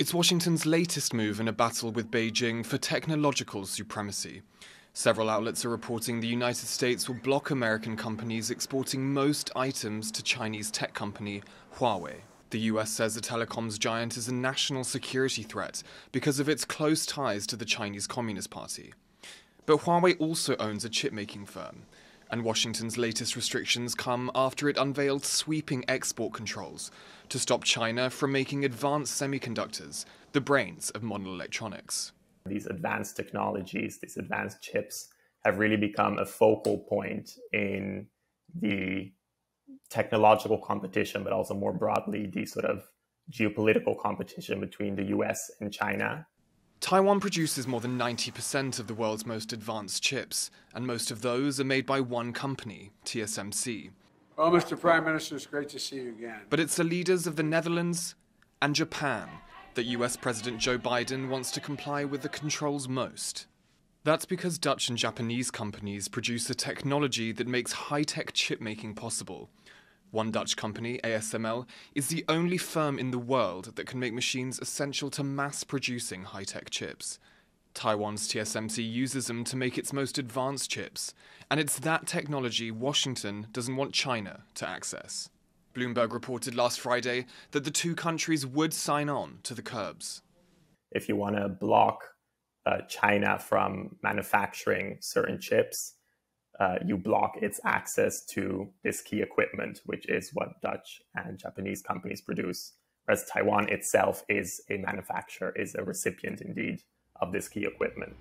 It's Washington's latest move in a battle with Beijing for technological supremacy. Several outlets are reporting the United States will block American companies exporting most items to Chinese tech company Huawei. The US says the telecoms giant is a national security threat because of its close ties to the Chinese Communist Party. But Huawei also owns a chip-making firm, and Washington's latest restrictions come after it unveiled sweeping export controls to stop China from making advanced semiconductors, the brains of modern electronics. These advanced technologies, these advanced chips, have really become a focal point in the technological competition, but also more broadly, the sort of geopolitical competition between the US and China. Taiwan produces more than 90% of the world's most advanced chips, and most of those are made by one company, TSMC. Well, Mr. Prime Minister, it's great to see you again. But it's the leaders of the Netherlands and Japan that US President Joe Biden wants to comply with the controls most. That's because Dutch and Japanese companies produce the technology that makes high-tech chip-making possible. One Dutch company, ASML, is the only firm in the world that can make machines essential to mass-producing high-tech chips. Taiwan's TSMC uses them to make its most advanced chips, and it's that technology Washington doesn't want China to access. Bloomberg reported last Friday that the two countries would sign on to the curbs. If you want to block China from manufacturing certain chips, you block its access to this key equipment, which is what Dutch and Japanese companies produce. Whereas Taiwan itself is a manufacturer, is a recipient indeed of this key equipment.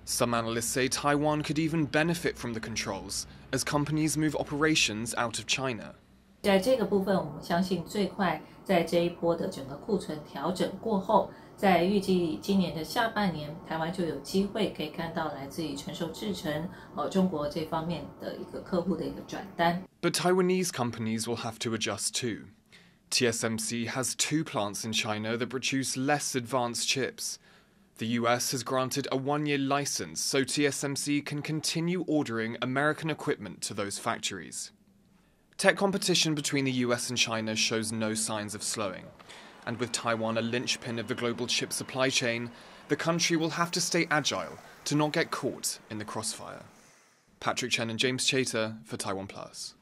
Some analysts say Taiwan could even benefit from the controls as companies move operations out of China. 在这个部分，我们相信最快在这一波的整个库存调整过后，在预计今年的下半年，台湾就有机会可以看到来自于成熟制程中国这方面的一个客户的一个转单。But Taiwanese companies will have to adjust too. TSMC has two plants in China that produce less advanced chips. The US has granted a one-year license so TSMC can continue ordering American equipment to those factories. Tech competition between the US and China shows no signs of slowing. And with Taiwan a linchpin of the global chip supply chain, the country will have to stay agile to not get caught in the crossfire. Patrick Chen and James Chater for TaiwanPlus.